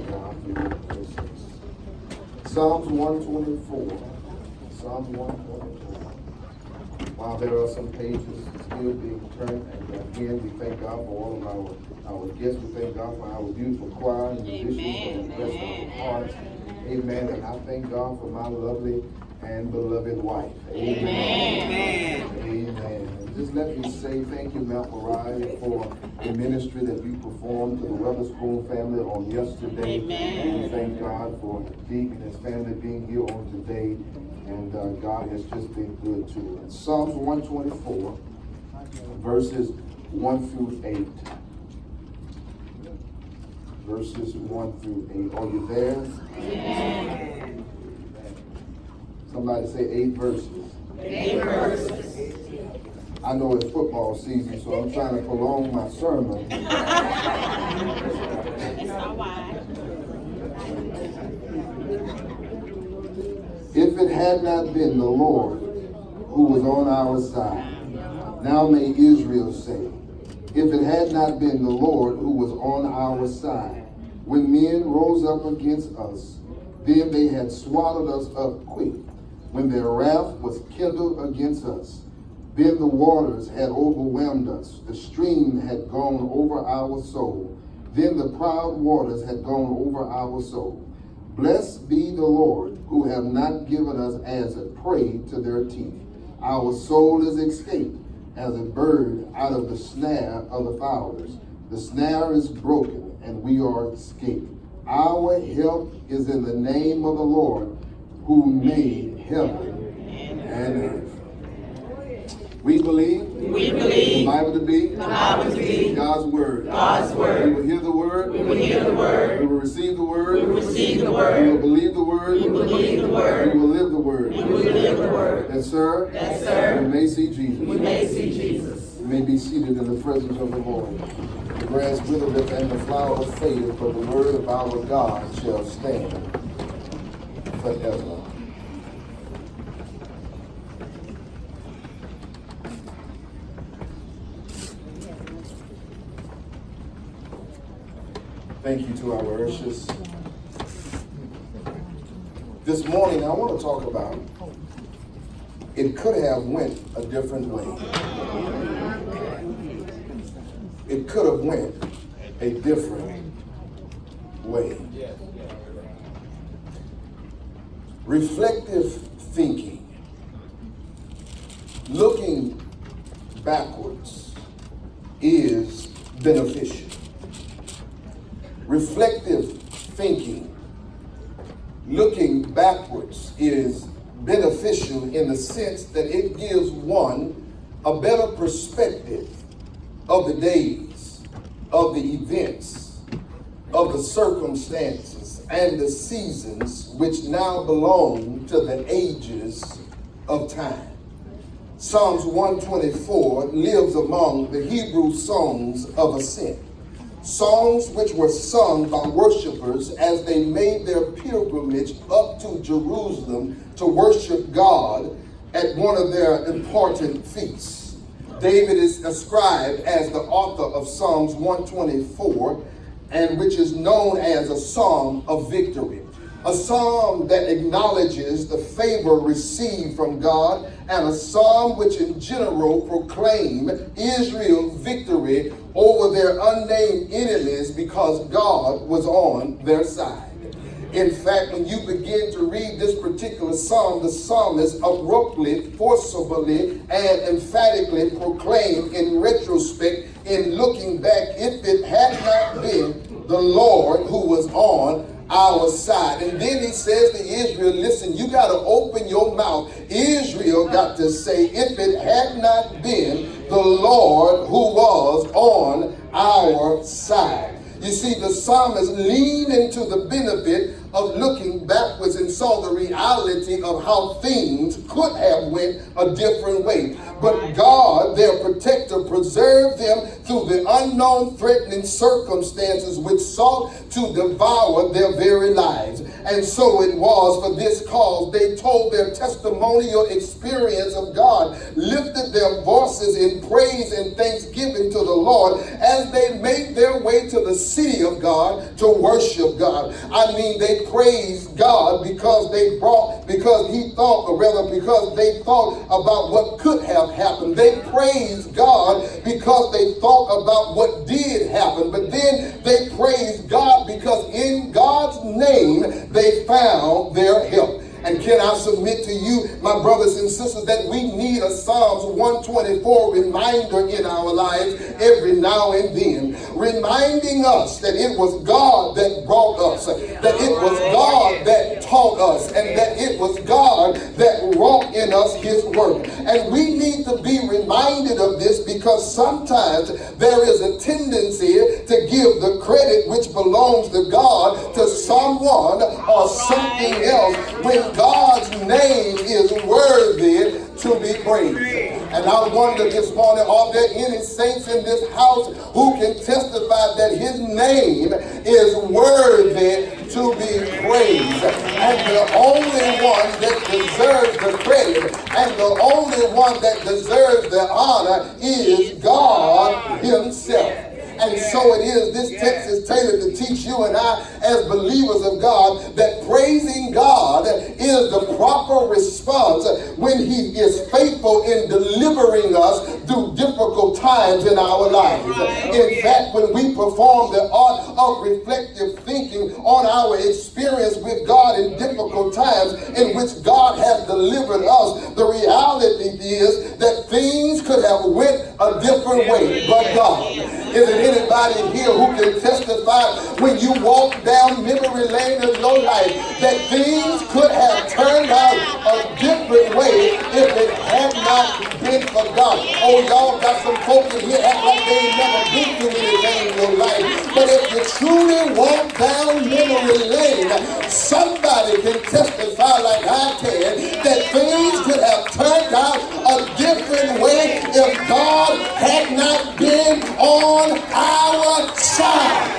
God for your blessings. Psalms 124. Psalms 124. While there are some pages still being turned, and again, we thank God for all of our guests. We thank God for our beautiful choir and musicians and the rest of our hearts. Amen. And I thank God for my lovely and beloved wife. Amen. Amen. Just let me say thank you, Mount Moriah, for the ministry that you performed to the Weatherspoon family on yesterday. Amen. We thank God for Deacon and his family being here on today. And God has just been good to us. Psalms 124, verses 1 through 8. Verses 1 through 8. Are you there? Amen. Somebody say 8 verses. 8 verses. I know it's football season, so I'm trying to prolong my sermon. It's not wide. If it had not been the Lord who was on our side, now may Israel say, if it had not been the Lord who was on our side, when men rose up against us, then they had swallowed us up quick. When their wrath was kindled against us, then the waters had overwhelmed us. The stream had gone over our soul. Then the proud waters had gone over our soul. Blessed be the Lord, who have not given us as a prey to their teeth. Our soul is escaped as a bird out of the snare of the fowlers. The snare is broken, and we are escaped. Our help is in the name of the Lord, who made heaven and earth. We believe the Bible to be God's word. God's word. We will hear the word. We will hear the word. We will receive the word. We will receive the word. We will believe the word. We will believe the word. We will live the word. We will live the word. Yes, sir. Yes, sir. We may see Jesus. We may see Jesus. We may be seated in the presence of the Lord. The grass withereth and the flower fadeth, but the word of our God shall stand forever. Thank you to our ushers. This morning I want to talk about it could have went a different way. It could have went a different way. Reflective thinking, looking backwards, is beneficial. Reflective thinking, looking backwards, is beneficial in the sense that it gives one a better perspective of the days, of the events, of the circumstances, and the seasons which now belong to the ages of time. Psalms 124 lives among the Hebrew songs of ascent. Songs which were sung by worshipers as they made their pilgrimage up to Jerusalem to worship God at one of their important feasts. David is ascribed as the author of Psalms 124, and which is known as a psalm of victory. A psalm that acknowledges the favor received from God, and a psalm which in general proclaim Israel's victory over their unnamed enemies because God was on their side. In fact, when you begin to read this particular psalm, the psalmist abruptly, forcibly, and emphatically proclaimed in retrospect, in looking back, if it had not been the Lord who was on our side. And then he says to Israel, listen, you got to open your mouth. Israel got to say, if it had not been the Lord who was on our side. You see, the psalmist leaned into the benefit of looking backwards and saw the reality of how things could have went a different way. But God, their protector, preserved them through the unknown threatening circumstances which sought to devour their very lives. And so it was for this cause. They told their testimonial experience of God, lifted their voices in praise and thanksgiving to the Lord as they made their way to the city of God to worship God. I mean, they praised God because they thought about what could have happened. They praised God because they thought about what did happen. But then they praised God because in God's name they found their help. And can I submit to you, my brothers and sisters, that we need a Psalms 124 reminder in our lives every now and then, reminding us that it was God that brought us, that it was God that taught us, and that it was God that wrought in us his work. And we need to be reminded of this because sometimes there is a tendency to give the credit which belongs to God to someone or something else when God's name is worthy to be praised. And I wonder this morning, are there any saints in this house who can testify that his name is worthy to be praised? And the only one that deserves the credit and the only one that deserves the honor is God himself. And so it is, this text is tailored to teach you and I as believers of God that praising God is the proper response when he is faithful in delivering us through difficult times in our lives. In fact, when we perform the art of reflective thinking on our experience with God in difficult times in which God has delivered us, the reality is that things could have went a different way, but God. Is there anybody here who can testify when you walk down memory lane of your life that things could have turned out a different way if it had not been for God? Oh, y'all got some folks in here act like they ain't never been through anything in your life. But if you truly walk down memory lane, somebody can testify like I can that things could have turned out a different way if God had not been on our side.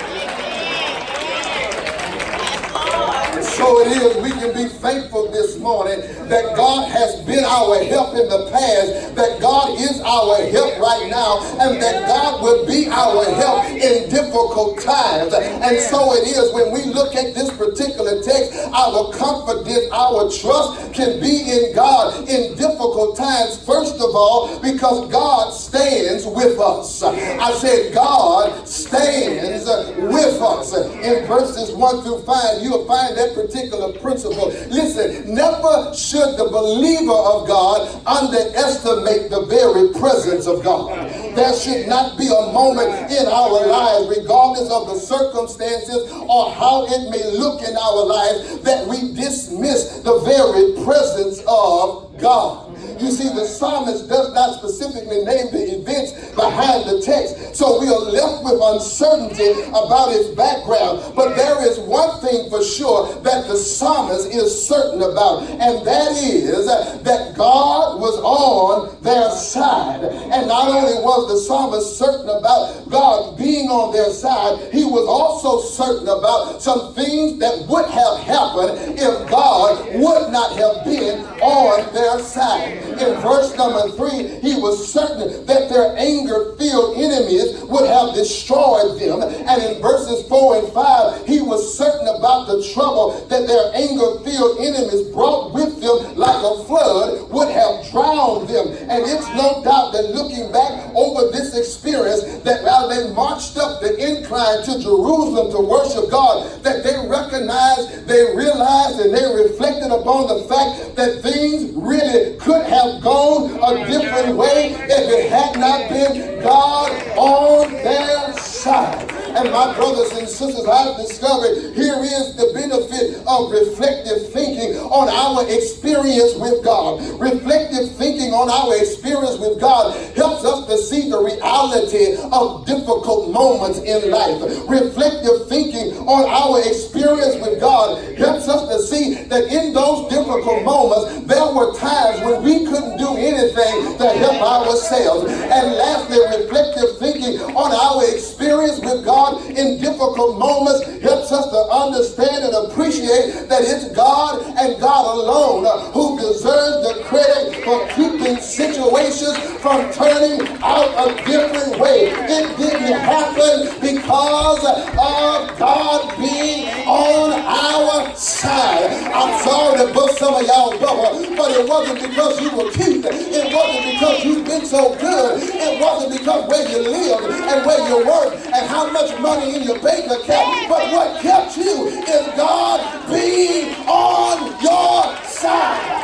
So it is, we can be thankful this morning that God has been our help in the past, that God is our help right now, and that God will be our help in difficult times. And so it is when we look at this particular text, our confidence, our trust can be in God in difficult times. First of all, because God stands with us. I said God stands with us. In verses 1 through 5, you'll find that particular principle. Listen, never should the believer of God underestimate the very presence of God. There should not be a moment in our lives, regardless of the circumstances or how it may look in our lives, that we dismiss the very presence of God. You see, the psalmist does not specifically name the events behind the text, so we are left with uncertainty about its background. But there is one thing for sure that the psalmist is certain about, and that is that God was on their side. And not only was the psalmist certain about God being on their side, he was also certain about some things that would have happened if God would not have been on their side. In verse number 3, he was certain that their anger-filled enemies would have destroyed them. And in verses 4 and 5, he was certain about the trouble that their anger-filled enemies brought with them like a flood would have drowned them. And it's no doubt that looking back over this experience, that while they marched up the incline to Jerusalem to worship God, that they recognized, they realized, and they reflected upon the fact that things really could have gone a different way if it had not been God on their side. And my brothers and sisters, I've discovered here is the benefit of reflective thinking on our experience with God. Reflective thinking on our experience with God helps us to see the reality of difficult moments in life. Reflective thinking on our experience with God helps us to see that in those difficult moments, there were times when we couldn't do anything to help ourselves. And lastly, reflective thinking testimony on our experience with God in difficult moments helps us to understand and appreciate that it's God and God alone who deserves the credit for keeping situations from turning out a different way. It didn't happen because of God being on our side. I'm sorry to bust some of y'all bubble, but it wasn't because you were cute. It wasn't because you've been so good. It wasn't because where you live and where you work and how much money in your bank account. But what kept you is God being on your side.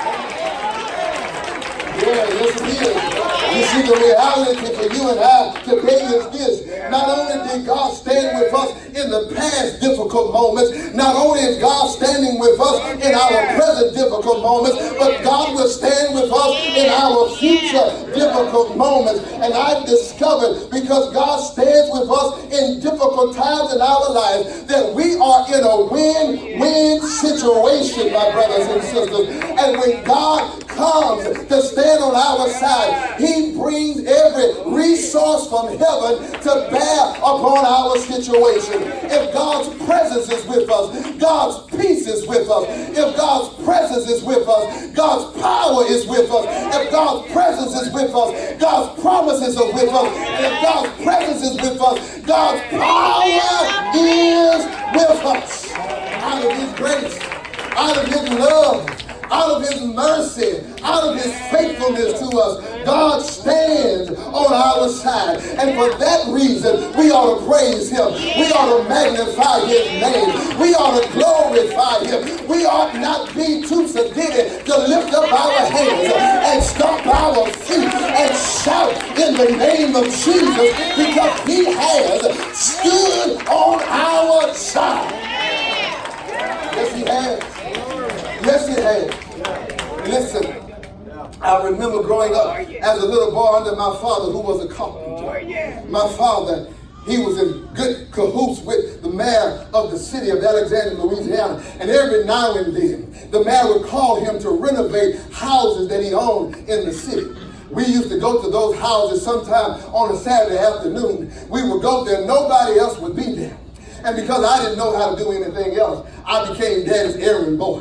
Yeah, yes it is. You see, the reality for you and I today is this. Not only did God stand with us in the past difficult moments, not only is God standing with us in our present difficult moments, but God will stand with us in our future difficult moments. And I've discovered, because God stands with us in difficult times in our lives, that we are in a win-win situation, my brothers and sisters. And when God comes to stand on our side, he brings every resource from heaven to bear upon our situation. If God's presence is with us, God's peace is with us. If God's presence is with us, God's power is with us. If God's presence is with us, God's promises are with us. And if God's presence is with us, God's power is with us. Out of his grace, out of his love, out of his mercy, out of his faithfulness to us, God stands on our side. And for that reason, we ought to praise him. We ought to magnify his name. We ought to glorify him. We ought not be too sedated to lift up our hands and stomp our feet and shout in the name of Jesus, because he has stood on our side. Yes, he has. Yes, it has. Listen, I remember growing up as a little boy under my father, who was a carpenter. My father, he was in good cahoots with the mayor of the city of Alexandria, Louisiana. And every now and then, the mayor would call him to renovate houses that he owned in the city. We used to go to those houses sometime on a Saturday afternoon. We would go there, nobody else would be there. And because I didn't know how to do anything else, I became daddy's errand boy.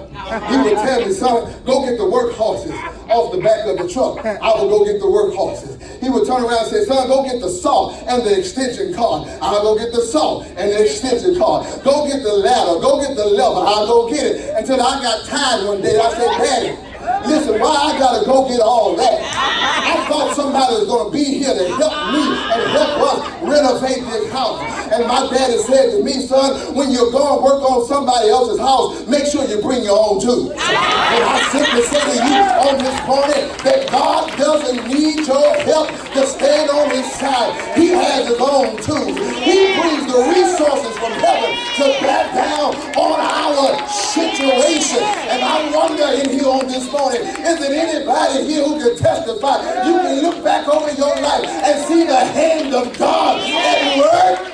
He would tell me, son, go get the work horses off the back of the truck. I would go get the work horses. He would turn around and say, son, go get the saw and the extension cord. I'll go get the saw and the extension cord. Go get the ladder. Go get the lever. I'll go get it. Until I got tired one day. I said, Daddy, listen, why I gotta go get all that? I thought somebody was gonna be here to help me and help us renovate this house. And my daddy said to me, son, when you're going to work on somebody else's house, make sure you bring your own too. And I simply say to you on this morning that God doesn't need your help to stand on his side. He has his own too. He brings the resources from heaven to back down on our situation. And I wonder in here on this morning, is there anybody here who can testify? You can look back over your life and see the hand of God at work.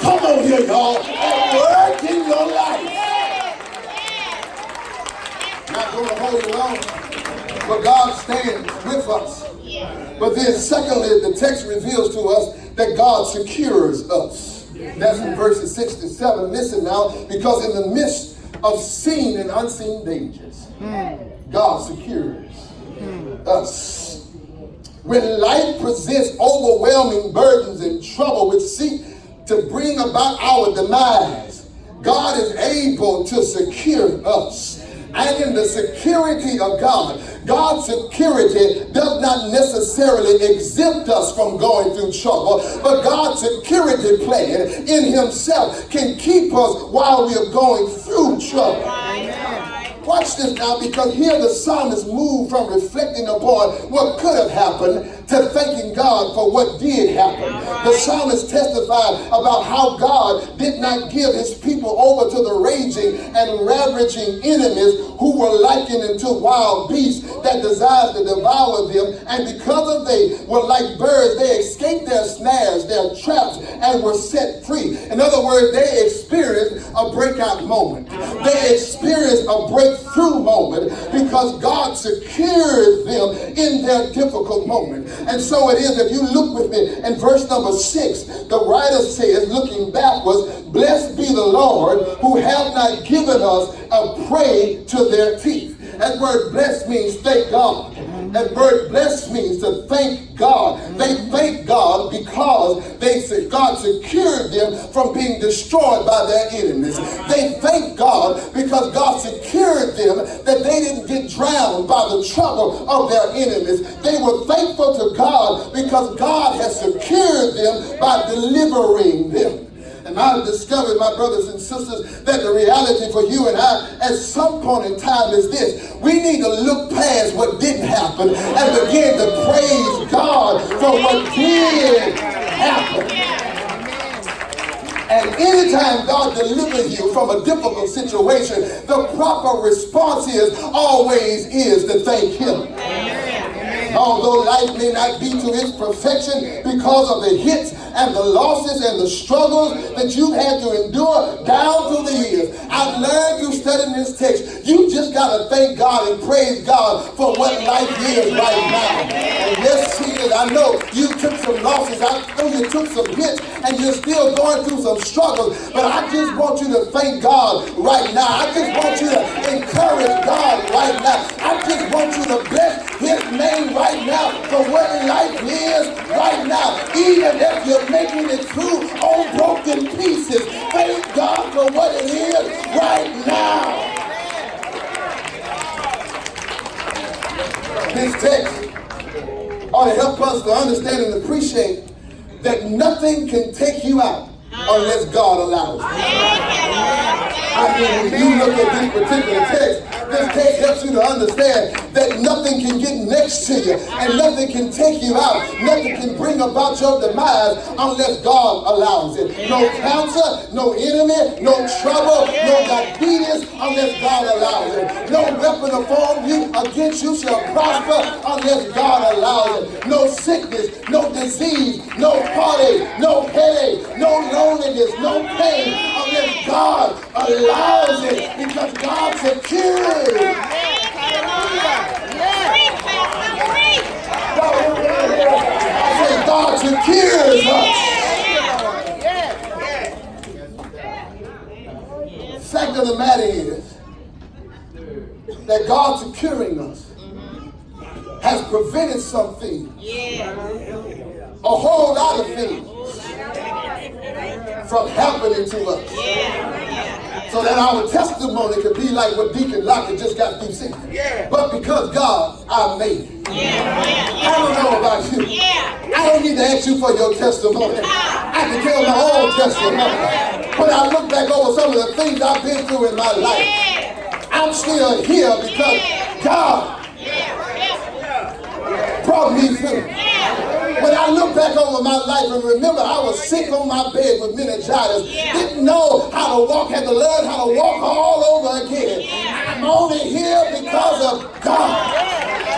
Come on here, y'all. At work in your life. Not going to hold you long, but God stands with us. But then secondly, the text reveals to us that God secures us. That's in verses 6 to 7. Listen now, because in the midst of seen and unseen dangers, God secures us. When life presents overwhelming burdens and trouble which seek to bring about our demise, God is able to secure us. And in the security of God, God's security does not necessarily exempt us from going through trouble, but God's security plan in himself can keep us while we are going through trouble. Watch this now, because here the psalmist moved from reflecting upon what could have happened to thanking God for what did happen. The psalmist testified about how God did not give his people over to the raging and ravaging enemies who were likened unto wild beasts that desired to devour them. And because of they were like birds, they escaped their snares, their traps, and were set free. In other words, they experienced a breakout moment. They experienced a breakthrough moment because God secured them in their difficult moment. And so it is, if you look with me in verse number 6, the writer says, looking backwards, blessed be the Lord who have not given us a prey to their teeth. That word blessed means thank God. That word blessed means to thank God. They thank God because God secured them from being destroyed by their enemies. They thank God because God secured them that they didn't get drowned by the trouble of their enemies. They were thankful to God because God has secured them by delivering them. And I've discovered, my brothers and sisters, that the reality for you and I at some point in time is this. We need to look past what didn't happen and begin to praise God for what did happen. And anytime God delivers you from a difficult situation, the proper response always is to thank Him. Although life may not be to its perfection because of the hits and the losses and the struggles that you've had to endure down through the years, I've learned through studying this text, you just got to thank God and praise God for what life is right now. And yes, Jesus, I know you took some losses, I know you took some hits, and you're still going through some struggles, but I just want you to thank God right now. I just want you to encourage God right now. I just want you to bless His name right now for what life is right now. Even if you're making it through on broken pieces, thank God for what it is right now. This text ought to help us to understand and appreciate that nothing can take you out unless God allows it. I mean, when you look at this particular text, this text helps you to understand that nothing can get next to you and nothing can take you out. Nothing can bring about your demise unless God allows it. No cancer, no enemy, no trouble, no diabetes unless God allows it. No weapon formed against you shall prosper unless God allows it. No sickness, no disease, no heartache, no headache, no loneliness, no pain unless God allows it, because God secures. I say God secures us. Fact of the matter is that God securing us has prevented some things, a whole lot of things, from happening to us. So that our testimony could be like what Deacon Lockett just got through saying. But because God, I made it. I don't know about you. I don't need to ask you for your testimony. I can tell my own testimony. When I look back over some of the things I've been through in my life, I'm still here because God brought me through. When I look back over my life and remember I was sick on my bed with meningitis, didn't know how to walk, had to learn how to walk all over again. I'm only here because of God.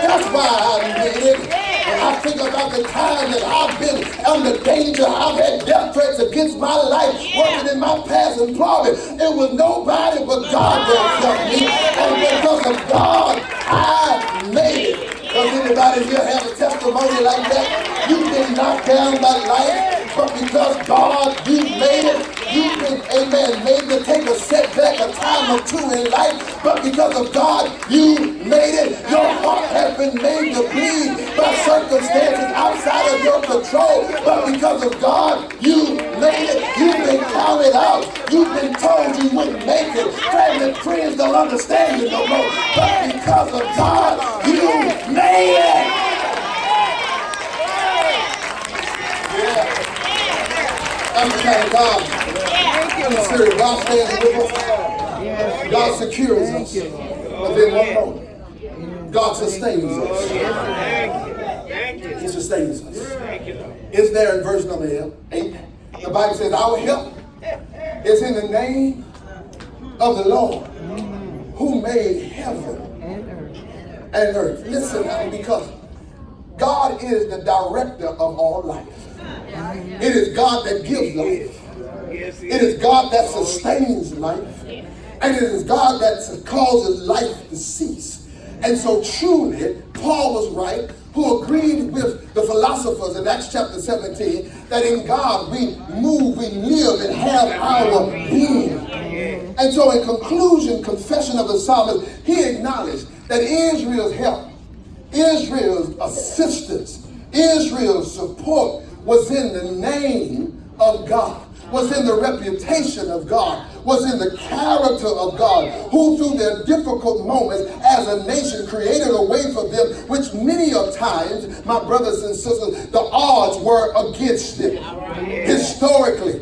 That's why I made it. When I think about the time that I've been under danger, I've had death threats against my life, working in my past employment. It was nobody but God that helped me. And because of God, I made it. Does anybody here have a testimony like that? You've been knocked down by life, but because God, you made it. You've been, amen, made to take a setback, a time or two in life, but because of God, you made it. Your heart has been made to bleed by circumstances outside of your control, but because of God, you made it. You've been counted out. You've been told you wouldn't make it. Family, friends don't understand you no more, but because of God, you made it. That's the kind of God. He's serious. God stands with us. God secures us. But then one more. God sustains us. He sustains us. It's there in verse number 8. The Bible says, our help is in the name of the Lord who made heaven and earth. Listen, because God is the director of all life. It is God that gives life. It is God that sustains life. And it is God that causes life to cease. And so truly, Paul was right who agreed with the philosophers in Acts chapter 17 that in God we move, we live, and have our being. And so in conclusion, confession of the psalmist, he acknowledged that Israel's help, Israel's assistance, Israel's support was in the name of God, was in the reputation of God, was in the character of God, who through their difficult moments as a nation created a way for them, which many of times, my brothers and sisters, the odds were against them. Historically,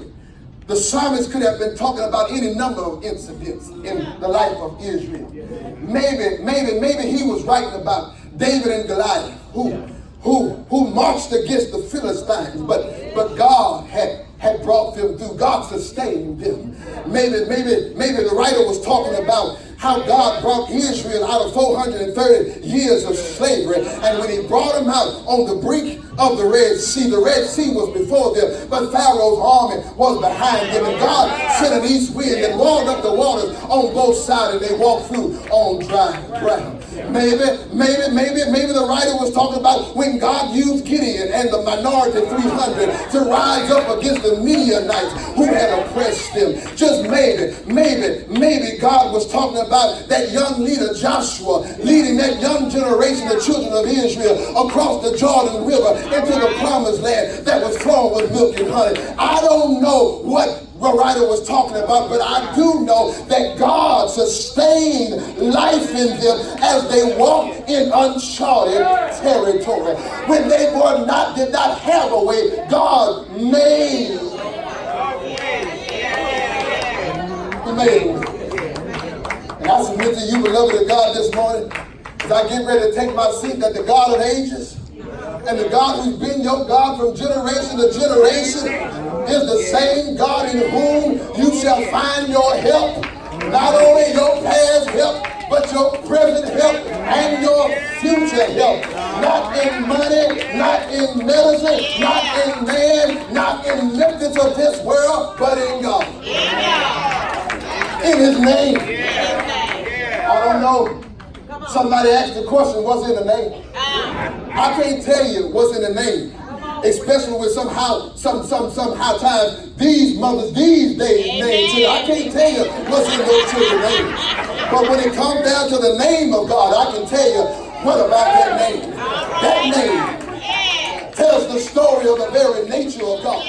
the psalmist could have been talking about any number of incidents in the life of Israel. Maybe he was writing about David and Goliath, who marched against the Philistines, but God had brought them through. God sustained them. Maybe the writer was talking about how God brought Israel out of 430 years of slavery, and when he brought them out on the brink of the Red Sea was before them, but Pharaoh's army was behind them, and God sent an east wind and walled up the waters on both sides, and they walked through on dry ground. Maybe the writer was talking about when God used Gideon and the minority 300 to rise up against the Midianites who had oppressed them. Just maybe God was talking about that young leader Joshua leading that young generation of children of Israel across the Jordan River into the promised land that was flowing with milk and honey. I don't know what the writer was talking about, but I do know that God sustained life in them as they walked in uncharted territory. When they did not have a way, God made. He made a way. And I submit to you, beloved of God, this morning, as I get ready to take my seat, that the God of ages and the God who's been your God from generation to generation is the same God in whom you shall find your help. Not only your past help, but your present help and your future help. Not in money, not in medicine, not in man, not in methods of this world, but in God. In his name. I don't know. Somebody asked the question, what's in the name? I can't tell you what's in the name. Especially with somehow times these mothers these days name children. I can't tell you what's in those children's names. But when it comes down to the name of God, I can tell you what about that name. That name tells the story of the very nature of God.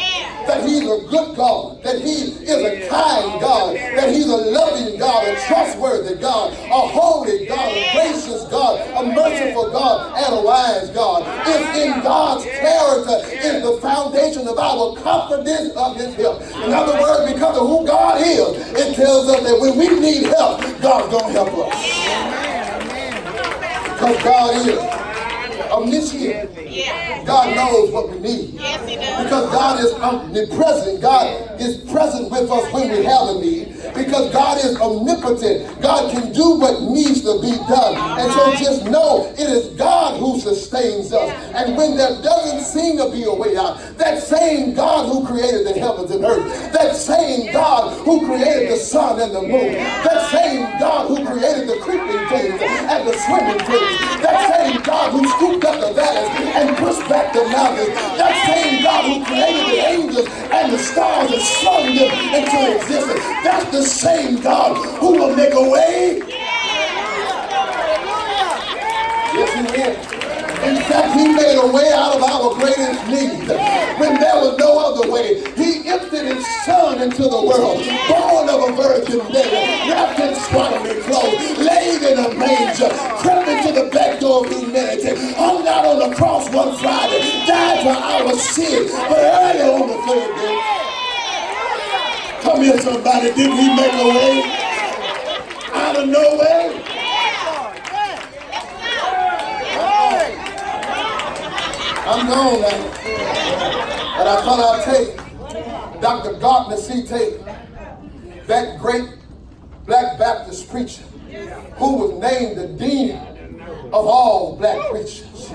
That he's a good God, that he is a kind God, that he's a loving God, a trustworthy God, a holy God, a gracious God, a merciful God, and a wise God. It's in God's character is the foundation of our confidence of his help. In other words, because of who God is, it tells us that when we need help, God's going to help us. Because God is omniscient. God knows what we need. Yes, he does. Because God is omnipresent. God is present with us when we have a need. Because God is omnipotent. God can do what needs to be done. And so just know it is God who sustains us. And when there doesn't seem to be a way out, that same God who created the heavens and earth, that same God who created the sun and the moon, that same God who created the creeping things and the swimming things, that same God who scooped up the valleys and pushed back the mountains, that same God who created the angels and the stars and slung them into existence, that's the same God who will make a way. Yes, he will. In fact, he made a way out of our greatest need. When there was no other way, he emptied his son into the world, born of a virgin Mary, wrapped in swaddling clothes, laid in a manger, crept into the back door of humanity, hung out on the cross one Friday, died for our sins, but early on the third day, come here somebody, didn't he make a way out of no way? I'm gone now. But I thought I'd take Dr. Gardner C. Taylor, that great black Baptist preacher who was named the dean of all black preachers,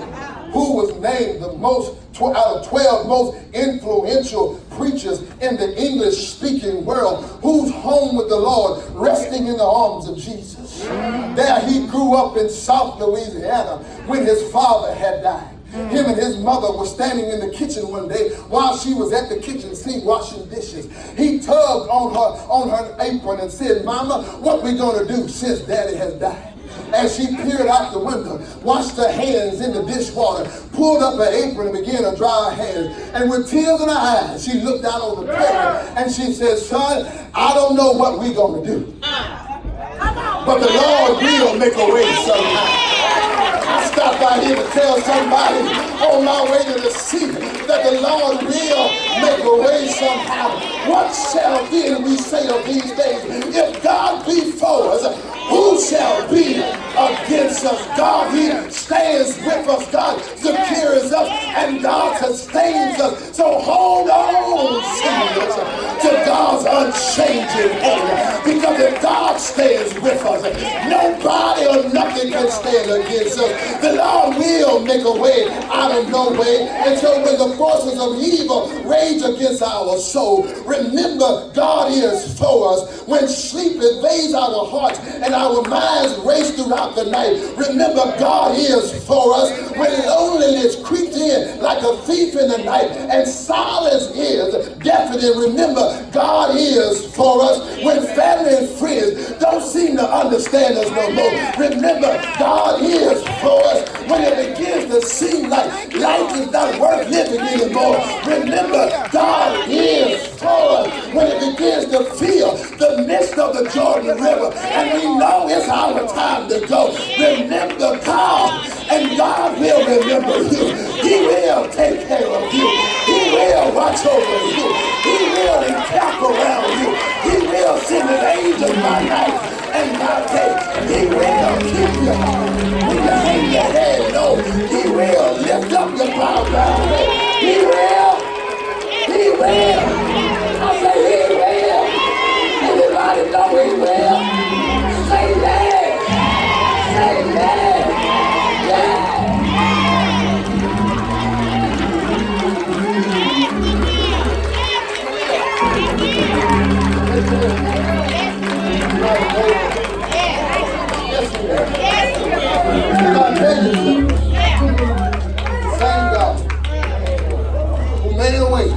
who was named the most out of 12 most influential preachers in the English-speaking world, who's home with the Lord, resting in the arms of Jesus. There he grew up in South Louisiana when his father had died. Him and his mother were standing in the kitchen one day while she was at the kitchen sink washing dishes. He tugged on her apron and said, "Mama, what we gonna do since Daddy has died?" As she peered out the window, washed her hands in the dishwater, pulled up her apron and began to dry her hands. And with tears in her eyes, she looked out on the pavement and she said, "Son, I don't know what we're going to do, but the Lord will make a way somehow." I stopped out here to tell somebody on my way to the sea that the Lord will make a way somehow. What shall then we say of these things? If God be for us, who shall be against us? God, He stands with us. God secures us, and God sustains us. So hold on, saints, to God's unchanging hand. Because if God stands with us, nobody or nothing can stand against us. The Lord will make a way out of no way. And so when the forces of evil rage against our soul, remember God is for us. When sleep invades our hearts and our minds race throughout the night, remember God is for us. When loneliness creeps in like a thief in the night and silence is deafening, remember God is for us. When family and friends don't seem to understand us no more, remember God is for us. When it begins to seem like life is not worth living anymore, remember God is for us. When it begins to feel the mist of the Jordan River and we know it's our time to go, remember God, and God will remember you. He will take care of you. He will watch over you. He will encamp around you. He will send an angel by night and by day. He will keep you when you hang your head low. He will lift up your bowed down head. He will. He will. I say He will. Anybody know He will? Say that. Say that. Yeah. Same God who made a way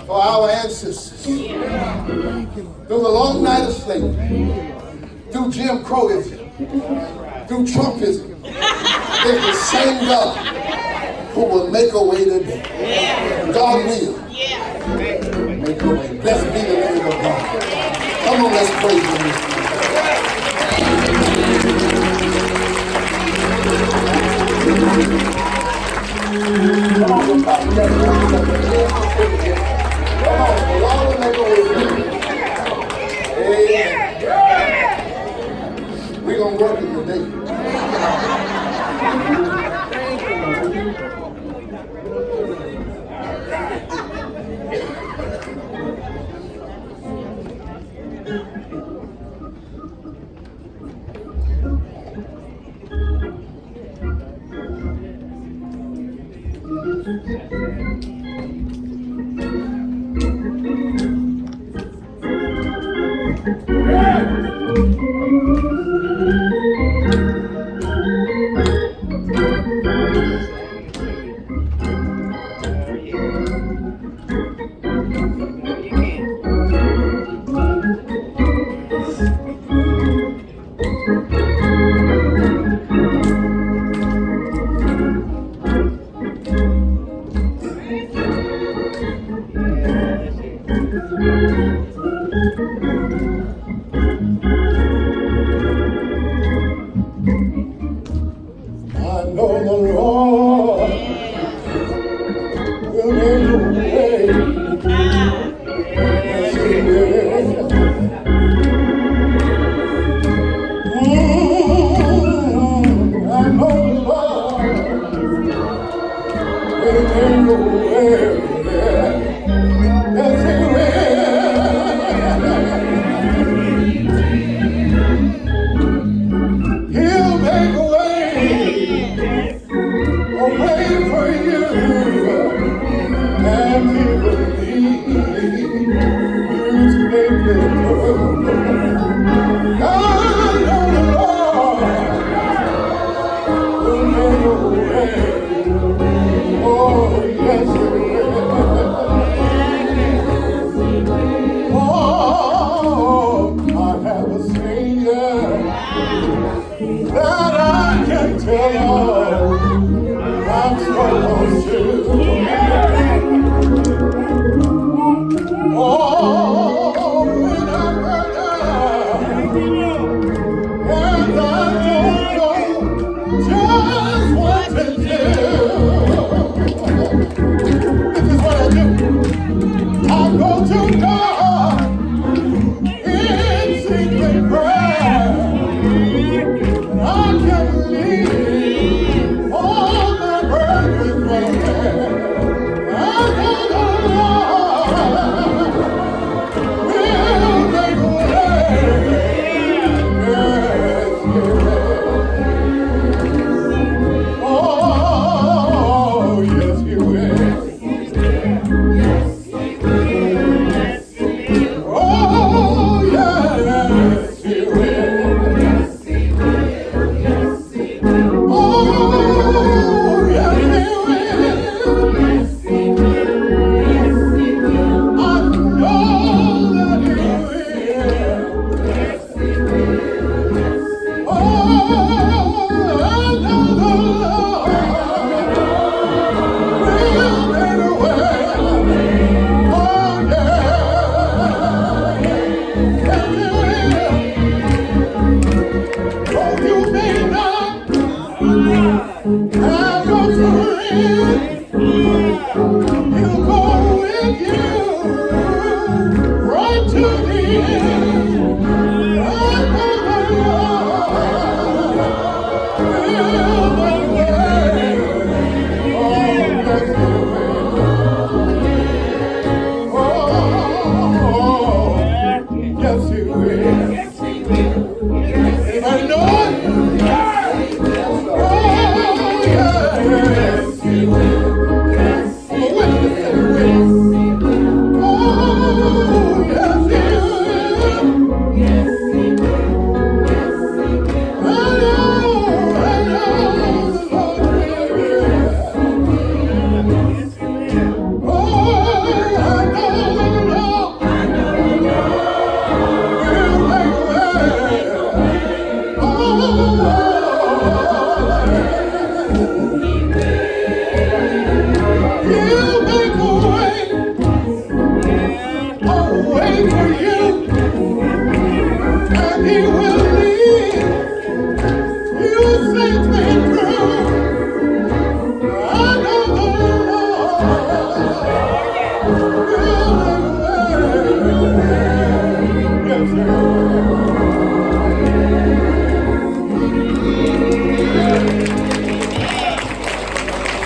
for our ancestors through the long night of slavery, through Jim Crowism, through Trumpism, is the same God who will make a way today. God will make a way. Blessed be the name of God. Come on, let's praise Him. Come on, the Lord will make a way. Amen. We're going to work it today. word.